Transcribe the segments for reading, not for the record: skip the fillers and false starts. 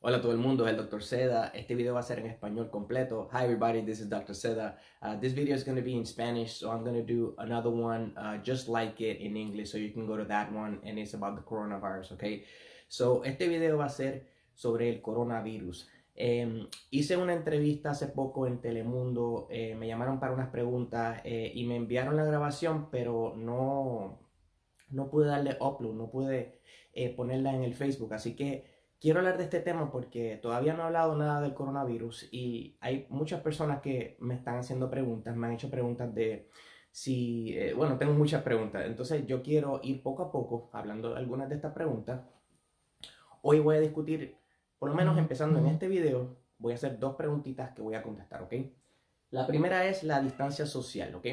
Hola a todo el mundo, es el Dr. Seda. Este video va a ser en español completo. Hi everybody, this is Dr. Seda. This video is going to be in Spanish, so I'm going to do another one just like it in English, so you can go to that one, and it's about the coronavirus, okay? So, este video va a ser sobre el coronavirus. Hice una entrevista hace poco en Telemundo, me llamaron para unas preguntas y me enviaron la grabación, pero no pude darle upload, no pude ponerla en el Facebook, así que quiero hablar de este tema porque todavía no he hablado nada del coronavirus y hay muchas personas que me están haciendo preguntas, me han hecho preguntas de si, bueno, tengo muchas preguntas, entonces yo quiero ir poco a poco hablando de algunas de estas preguntas. Hoy voy a discutir, por lo menos empezando en este video, voy a hacer dos preguntitas que voy a contestar, ¿ok? La primera es la distancia social, ¿ok?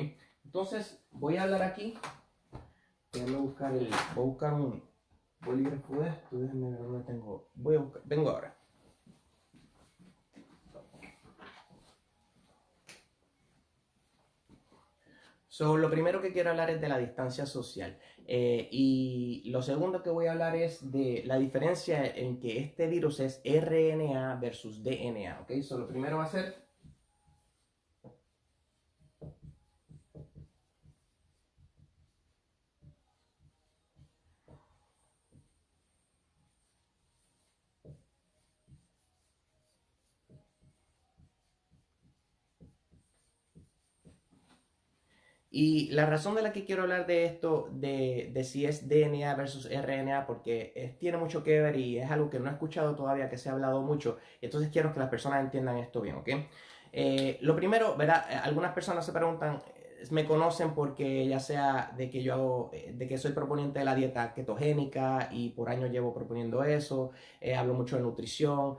Entonces voy a hablar aquí, voy a buscar un bolígrafo de esto, déjenme ver dónde tengo, voy a buscar, vengo ahora. So, lo primero que quiero hablar es de la distancia social. Y lo segundo que voy a hablar es de la diferencia en que este virus es RNA versus DNA. ¿Ok? So, lo primero va a ser y la razón de la que quiero hablar de esto, de si es DNA versus RNA, porque tiene mucho que ver y es algo que no he escuchado todavía, que se ha hablado mucho, entonces quiero que las personas entiendan esto bien, ¿ok? Lo primero, ¿verdad? Algunas personas se preguntan, me conocen porque ya sea de que yo hago, de que soy proponiente de la dieta ketogénica y por años llevo proponiendo eso, hablo mucho de nutrición,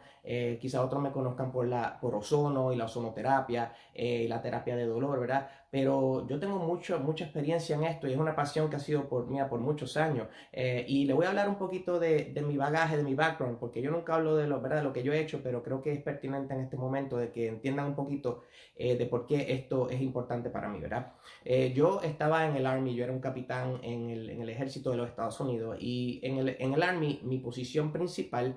quizá otros me conozcan por ozono y la ozonoterapia y la terapia de dolor, ¿verdad? Pero yo tengo mucha experiencia en esto y es una pasión que ha sido por mía por muchos años. Y le voy a hablar un poquito de mi bagaje, de mi background, porque yo nunca hablo de ¿verdad? De lo que yo he hecho, pero creo que es pertinente en este momento de que entiendan un poquito de por qué esto es importante para mí, ¿verdad? Yo estaba en el Army, yo era un capitán en el ejército de los Estados Unidos y en el Army mi posición principal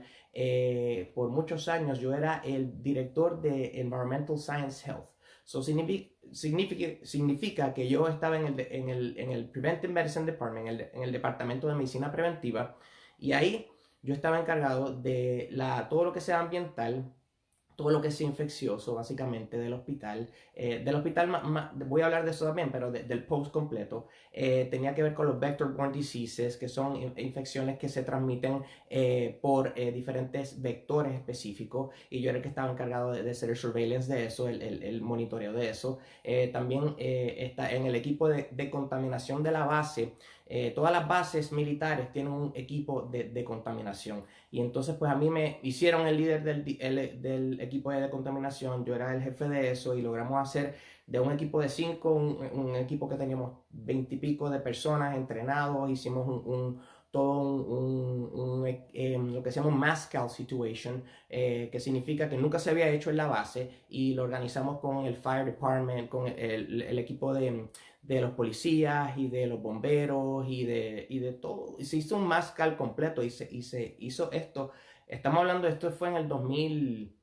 por muchos años yo era el director de Environmental Science Health. So, significa que yo estaba en el Preventive Medicine Department, en el departamento de medicina preventiva, y ahí yo estaba encargado de todo lo que sea ambiental, todo lo que sea infeccioso, básicamente, del hospital, voy a hablar de eso también, pero del post completo, tenía que ver con los vector-borne diseases, que son infecciones que se transmiten por diferentes vectores específicos, y yo era el que estaba encargado de hacer el surveillance de eso, el monitoreo de eso. También está en el equipo de contaminación de la base. Todas las bases militares tienen un equipo de contaminación. Y entonces pues a mí me hicieron el líder del equipo de decontaminación, yo era el jefe de eso y logramos hacer de un equipo de 5, un equipo que teníamos 20 y pico de personas entrenados, hicimos todo lo que se llama un mass call situation, que significa que nunca se había hecho en la base y lo organizamos con el fire department, con el equipo de los policías y de los bomberos y de todo. Y se hizo un mass call completo y se hizo esto. Estamos hablando de esto fue en el 2000,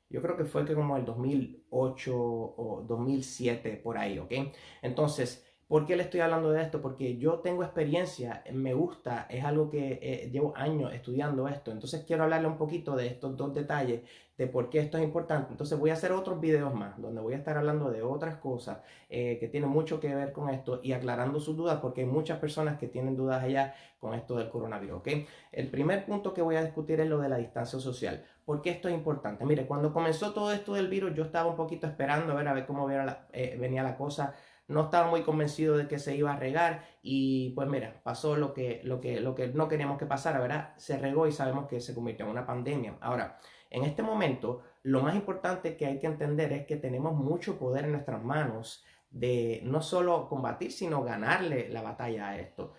yo creo que fue que como el 2008 o 2007 por ahí, ¿ok? Entonces, ¿por qué le estoy hablando de esto? Porque yo tengo experiencia, me gusta, es algo que llevo años estudiando esto. Entonces quiero hablarle un poquito de estos dos detalles, de por qué esto es importante. Entonces voy a hacer otros videos más, donde voy a estar hablando de otras cosas que tienen mucho que ver con esto y aclarando sus dudas, porque hay muchas personas que tienen dudas allá con esto del coronavirus, ¿ok? El primer punto que voy a discutir es lo de la distancia social. ¿Por qué esto es importante? Mire, cuando comenzó todo esto del virus, yo estaba un poquito esperando a ver cómo venía la cosa. No estaba muy convencido de que se iba a regar y pues mira, pasó lo que no queríamos que pasara, ¿verdad? Se regó y sabemos que se convirtió en una pandemia. Ahora, en este momento, lo más importante que hay que entender es que tenemos mucho poder en nuestras manos de no solo combatir, sino ganarle la batalla a esto.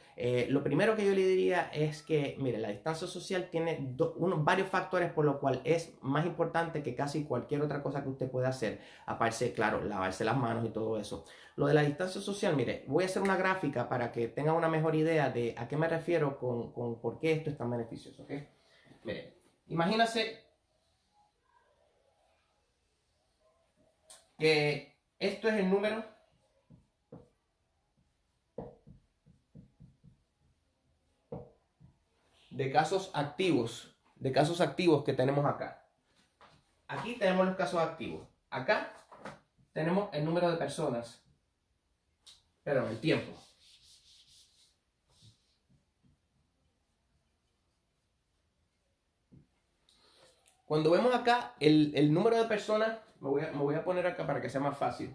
Lo primero que yo le diría es que, mire, la distancia social tiene varios factores por lo cual es más importante que casi cualquier otra cosa que usted pueda hacer, aparte, claro, lavarse las manos y todo eso. Lo de la distancia social, mire, voy a hacer una gráfica para que tenga una mejor idea de a qué me refiero con por qué esto es tan beneficioso, ¿ok? Mire, imagínase que esto es el número de casos activos que tenemos acá. Aquí tenemos los casos activos. Acá tenemos el número de personas, pero el tiempo. Cuando vemos acá el número de personas, me voy a poner acá para que sea más fácil.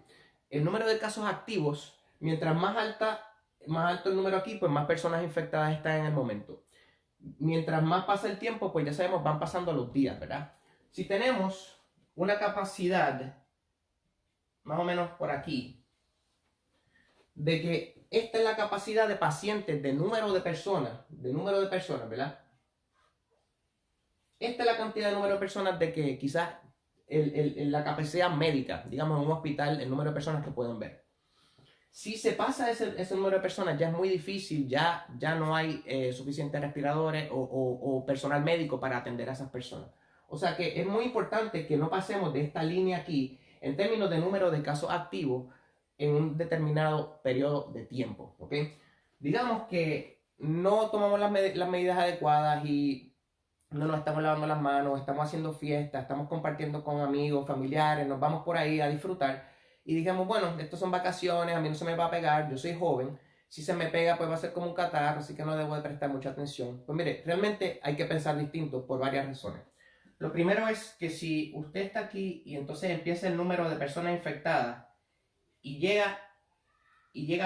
El número de casos activos, mientras más alto el número aquí, pues más personas infectadas están en el momento. Mientras más pasa el tiempo, pues ya sabemos, van pasando los días, ¿verdad? Si tenemos una capacidad, más o menos por aquí, de que esta es la capacidad de pacientes, de número de personas, ¿verdad? Esta es la cantidad de número de personas de que quizás la capacidad médica, digamos en un hospital, el número de personas que pueden ver. Si se pasa ese número de personas, ya es muy difícil, ya no hay suficientes respiradores o personal médico para atender a esas personas. O sea que es muy importante que no pasemos de esta línea aquí en términos de número de casos activos en un determinado periodo de tiempo, ¿ok? Digamos que no tomamos las medidas adecuadas y no nos estamos lavando las manos, estamos haciendo fiestas, estamos compartiendo con amigos, familiares, nos vamos por ahí a disfrutar y digamos, bueno, estos son vacaciones, a mí no se me va a pegar, yo soy joven, si se me pega pues va a ser como un catarro, así que no debo de prestar mucha atención. Pues mire, realmente hay que pensar distinto por varias razones. Lo primero es que si usted está aquí y entonces empieza el número de personas infectadas y llega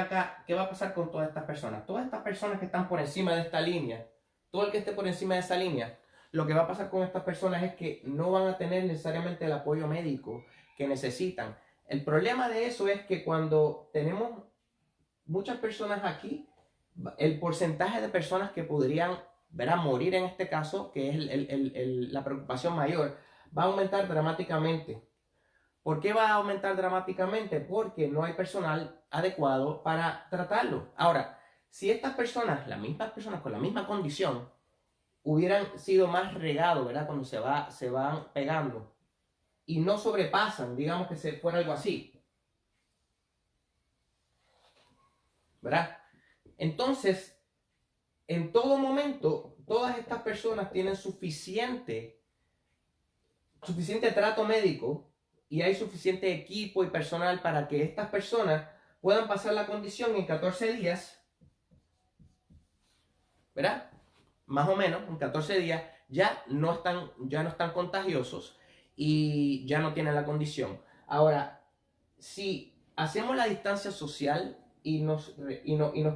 acá, ¿qué va a pasar con todas estas personas? Todas estas personas que están por encima de esta línea, todo el que esté por encima de esa línea, lo que va a pasar con estas personas es que no van a tener necesariamente el apoyo médico que necesitan. El problema de eso es que cuando tenemos muchas personas aquí, el porcentaje de personas que podrían morir en este caso, que es la preocupación mayor, va a aumentar dramáticamente. ¿Por qué va a aumentar dramáticamente? Porque no hay personal adecuado para tratarlo. Ahora, si estas personas, las mismas personas con la misma condición, hubieran sido más regados, ¿verdad? Cuando se van pegando y no sobrepasan, digamos que se fuera algo así, ¿verdad? Entonces, en todo momento, todas estas personas tienen suficiente trato médico y hay suficiente equipo y personal para que estas personas puedan pasar la condición en 14 días, ¿verdad? Más o menos, en 14 días, ya no están contagiosos y ya no tienen la condición. Ahora, si hacemos la distancia social y nos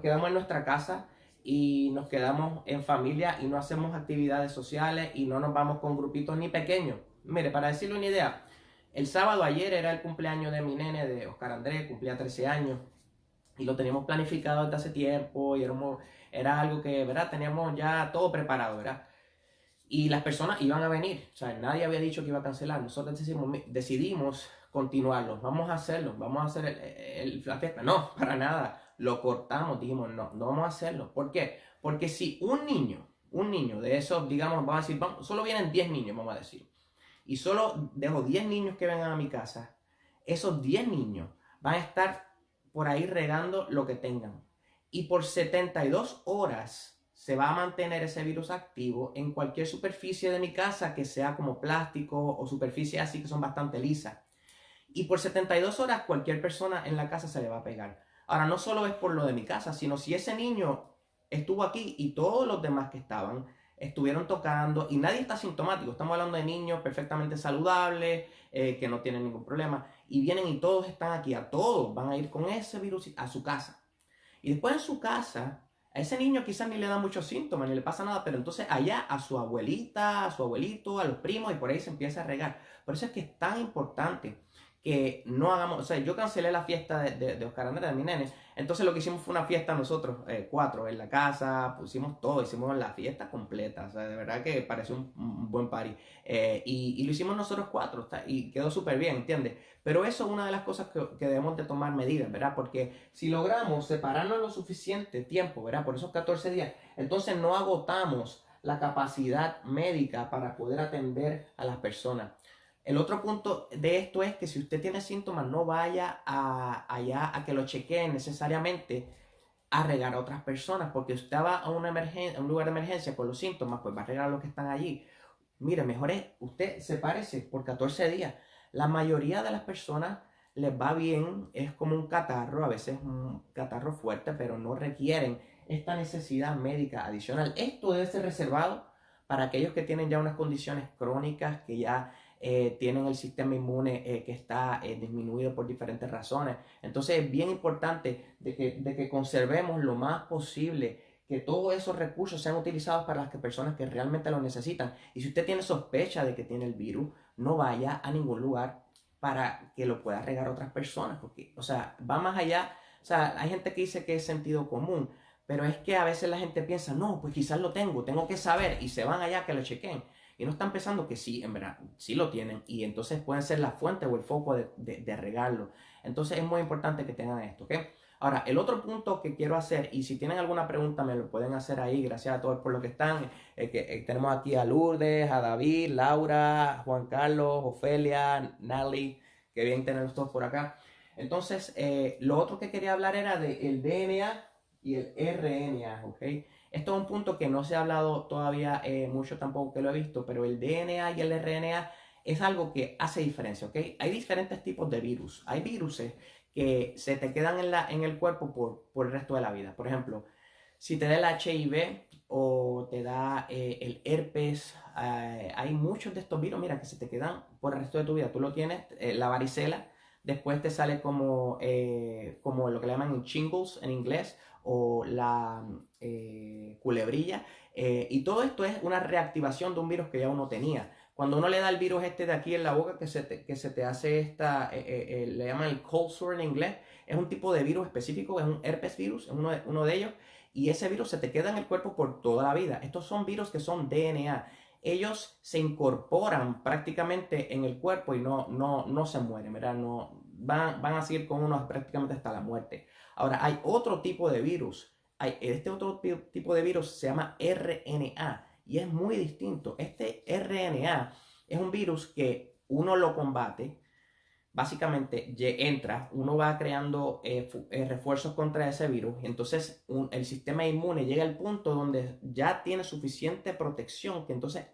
quedamos en nuestra casa y nos quedamos en familia y no hacemos actividades sociales y no nos vamos con grupitos ni pequeños. Mire, para decirle una idea, el sábado ayer era el cumpleaños de mi nene, de Oscar Andrés, cumplía 13 años y lo teníamos planificado desde hace tiempo y era algo que, ¿verdad? Teníamos ya todo preparado, ¿verdad? Y las personas iban a venir, o sea, nadie había dicho que iba a cancelar, nosotros decidimos continuarlo, vamos a hacerlo, vamos a hacer la fiesta. No, para nada, lo cortamos, dijimos, no vamos a hacerlo. ¿Por qué? Porque si un niño de esos, digamos, vamos a decir, solo vienen 10 niños, vamos a decir, y solo dejo 10 niños que vengan a mi casa, esos 10 niños van a estar por ahí regando lo que tengan. Y por 72 horas se va a mantener ese virus activo en cualquier superficie de mi casa que sea como plástico o superficie así que son bastante lisas. Y por 72 horas cualquier persona en la casa se le va a pegar. Ahora, no solo es por lo de mi casa, sino si ese niño estuvo aquí y todos los demás que estaban estuvieron tocando y nadie está asintomático. Estamos hablando de niños perfectamente saludables, que no tienen ningún problema. Y vienen y todos están aquí, a todos van a ir con ese virus a su casa. Y después en su casa, a ese niño quizás ni le da muchos síntomas, ni le pasa nada, pero entonces allá a su abuelita, a su abuelito, a los primos, y por ahí se empieza a regar. Por eso es que es tan importante que no hagamos, o sea, yo cancelé la fiesta de Oscar Andrés, de mi nene, entonces lo que hicimos fue una fiesta nosotros, 4, en la casa, pusimos todo, hicimos la fiesta completa, o sea, de verdad que pareció un buen party, y lo hicimos nosotros 4, y quedó súper bien, ¿entiendes? Pero eso es una de las cosas que debemos de tomar medidas, ¿verdad? Porque si logramos separarnos lo suficiente tiempo, ¿verdad? Por esos 14 días, entonces no agotamos la capacidad médica para poder atender a las personas. El otro punto de esto es que si usted tiene síntomas, no vaya allá a que lo chequeen necesariamente a regar a otras personas, porque usted va a a un lugar de emergencia con los síntomas, pues va a regar a los que están allí. Mire, mejor es, usted sepárese por 14 días. La mayoría de las personas les va bien, es como un catarro, a veces un catarro fuerte, pero no requieren esta necesidad médica adicional. Esto debe ser reservado para aquellos que tienen ya unas condiciones crónicas, que ya tienen el sistema inmune que está disminuido por diferentes razones. Entonces es bien importante de que conservemos lo más posible, que todos esos recursos sean utilizados para las personas que realmente lo necesitan. Y si usted tiene sospecha de que tiene el virus, no vaya a ningún lugar para que lo pueda regar a otras personas, porque, o sea, va más allá. O sea, hay gente que dice que es sentido común, pero es que a veces la gente piensa, no, pues quizás lo tengo que saber, y se van allá a que lo chequen. Y no están pensando que sí, en verdad, sí lo tienen, y entonces pueden ser la fuente o el foco de regarlo. Entonces es muy importante que tengan esto, ¿ok? Ahora, el otro punto que quiero hacer, y si tienen alguna pregunta me lo pueden hacer ahí, gracias a todos por lo que están. Tenemos aquí a Lourdes, a David, Laura, Juan Carlos, Ofelia, Nali, que bien tenerlos todos por acá. Entonces, lo otro que quería hablar era del DNA y el RNA, ¿ok? Esto es un punto que no se ha hablado todavía mucho, tampoco que lo he visto, pero el DNA y el RNA es algo que hace diferencia, ¿ok? Hay diferentes tipos de virus. Hay viruses que se te quedan en el cuerpo por el resto de la vida. Por ejemplo, si te da el HIV o te da el herpes, hay muchos de estos virus, mira, que se te quedan por el resto de tu vida. Tú lo tienes, la varicela, después te sale como lo que le llaman shingles en inglés, o la culebrilla, y todo esto es una reactivación de un virus que ya uno tenía. Cuando uno le da el virus este de aquí en la boca, que se te hace le llaman el cold sore en inglés, es un tipo de virus específico, es un herpes virus, es uno de ellos, y ese virus se te queda en el cuerpo por toda la vida. Estos son virus que son DNA. Ellos se incorporan prácticamente en el cuerpo y no se mueren, ¿verdad? No, van a seguir con uno prácticamente hasta la muerte. Ahora, hay otro tipo de virus. Este otro tipo de virus se llama RNA y es muy distinto. Este RNA es un virus que uno lo combate. Básicamente entra, uno va creando refuerzos contra ese virus, y entonces el sistema inmune llega al punto donde ya tiene suficiente protección, que entonces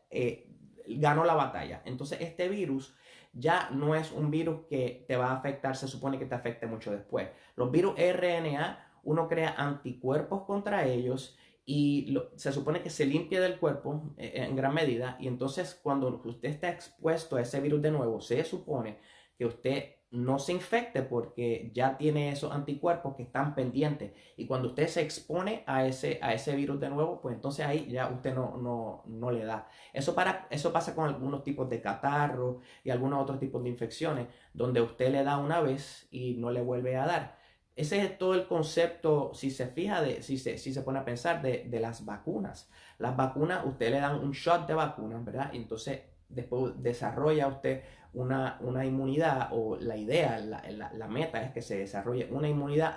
ganó la batalla. Entonces este virus ya no es un virus que te va a afectar, se supone que te afecte mucho después. Los virus RNA, uno crea anticuerpos contra ellos y se supone que se limpia del cuerpo en gran medida, y entonces cuando usted está expuesto a ese virus de nuevo, se supone que usted no se infecte porque ya tiene esos anticuerpos que están pendientes, y cuando usted se expone a ese virus de nuevo, pues entonces ahí ya usted no le da. Eso pasa con algunos tipos de catarro y algunos otros tipos de infecciones, donde usted le da una vez y no le vuelve a dar. Ese es todo el concepto, si se fija, si se pone a pensar de las vacunas. Las vacunas, usted le dan un shot de vacunas, ¿verdad? Y entonces después desarrolla usted una inmunidad, o la idea, la meta es que se desarrolle una inmunidad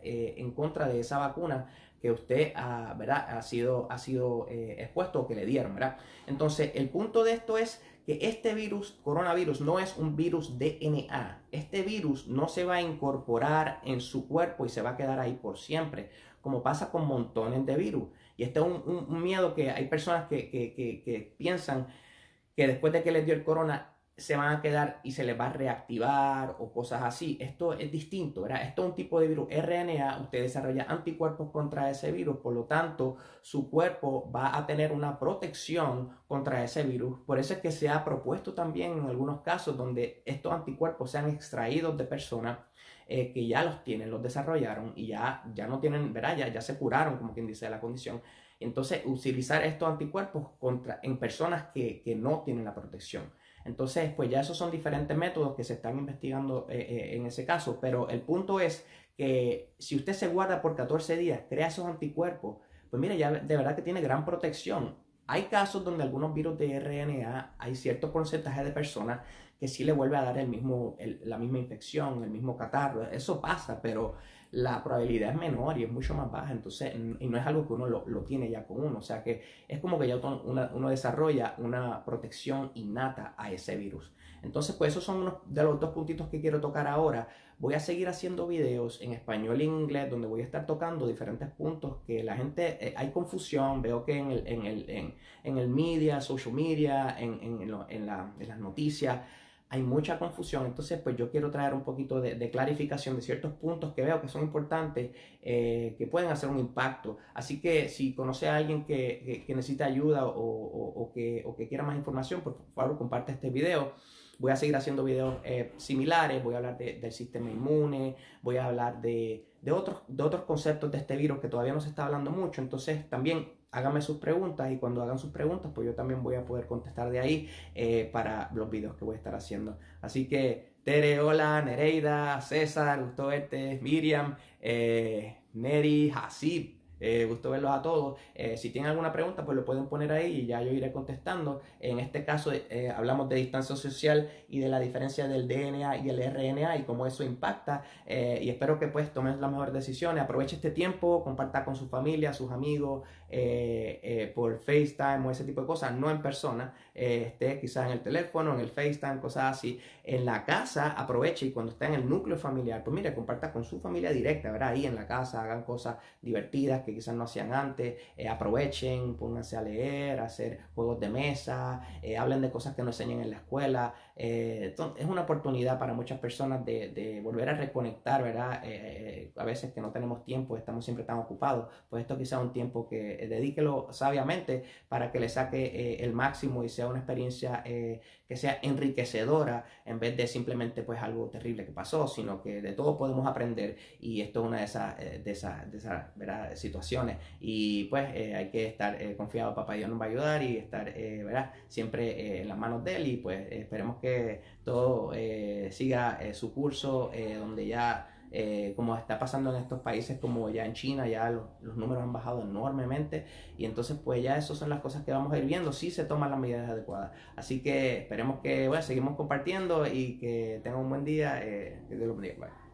en contra de esa vacuna que usted ¿verdad? ha sido expuesto o que le dieron, ¿verdad? Entonces, el punto de esto es que este coronavirus, no es un virus DNA. Este virus no se va a incorporar en su cuerpo y se va a quedar ahí por siempre, como pasa con montones de virus. Y este es un miedo que hay personas que piensan que después de que les dio el corona se van a quedar y se les va a reactivar o cosas así. Esto es distinto, ¿verdad? Esto es un tipo de virus RNA, usted desarrolla anticuerpos contra ese virus, por lo tanto, su cuerpo va a tener una protección contra ese virus. Por eso es que se ha propuesto también en algunos casos donde estos anticuerpos sean extraídos de personas que ya los tienen, los desarrollaron y ya no tienen, ¿verdad? Ya se curaron, como quien dice, de la condición. Entonces, utilizar estos anticuerpos en personas que no tienen la protección. Entonces, pues ya esos son diferentes métodos que se están investigando en ese caso, pero el punto es que si usted se guarda por 14 días, crea esos anticuerpos, pues mire, ya de verdad que tiene gran protección. Hay casos donde algunos virus de RNA, hay cierto porcentaje de personas que sí le vuelve a dar la misma infección, el mismo catarro, eso pasa, pero la probabilidad es menor y es mucho más baja, entonces, y no es algo que uno lo tiene ya con uno, o sea que es como que ya uno desarrolla una protección innata a ese virus. Entonces, pues esos son unos de los dos puntitos que quiero tocar ahora. Voy a seguir haciendo videos en español y en inglés donde voy a estar tocando diferentes puntos que la gente, hay confusión, veo que en el media, social media, en las noticias, hay mucha confusión, entonces pues yo quiero traer un poquito de clarificación de ciertos puntos que veo que son importantes, que pueden hacer un impacto. Así que si conoce a alguien que necesita ayuda o que quiera más información, por favor comparte este video. Voy a seguir haciendo videos similares, voy a hablar del sistema inmune, voy a hablar de otros conceptos de este virus que todavía no se está hablando mucho, entonces también háganme sus preguntas y cuando hagan sus preguntas pues yo también voy a poder contestar de ahí para los videos que voy a estar haciendo. Así que Tere, hola, Nereida, César, gusto verte, Miriam, Neri, Hasib. Gusto verlos a todos. Si tienen alguna pregunta, pues lo pueden poner ahí y ya yo iré contestando. En este caso, hablamos de distancia social y de la diferencia del DNA y el RNA y cómo eso impacta. Y espero que pues tomen las mejores decisiones. Aproveche este tiempo, comparta con su familia, sus amigos, por FaceTime o ese tipo de cosas, no en persona. Esté quizás en el teléfono, en el FaceTime, cosas así. En la casa, aproveche y cuando esté en el núcleo familiar, pues mire, comparta con su familia directa, ¿verdad? Ahí en la casa, hagan cosas divertidas que quizás no hacían antes, aprovechen, pónganse a leer, a hacer juegos de mesa, hablen de cosas que no enseñan en la escuela. Es una oportunidad para muchas personas de volver a reconectar, ¿verdad? A veces que no tenemos tiempo, estamos siempre tan ocupados, pues esto quizás es un tiempo que dedíquelo sabiamente para que le saque el máximo y sea una experiencia que sea enriquecedora en vez de simplemente pues algo terrible que pasó, sino que de todo podemos aprender y esto es una de esas ¿verdad? Situaciones y pues hay que estar confiado, papá Dios nos va a ayudar y estar ¿verdad? Siempre en las manos de él y pues esperemos que todo siga su curso donde ya como está pasando en estos países como ya en China, ya los números han bajado enormemente y entonces pues ya esas son las cosas que vamos a ir viendo si se toman las medidas adecuadas. Así que esperemos que bueno, seguimos compartiendo y que tengan un buen día. Que Dios los bendiga. Bye.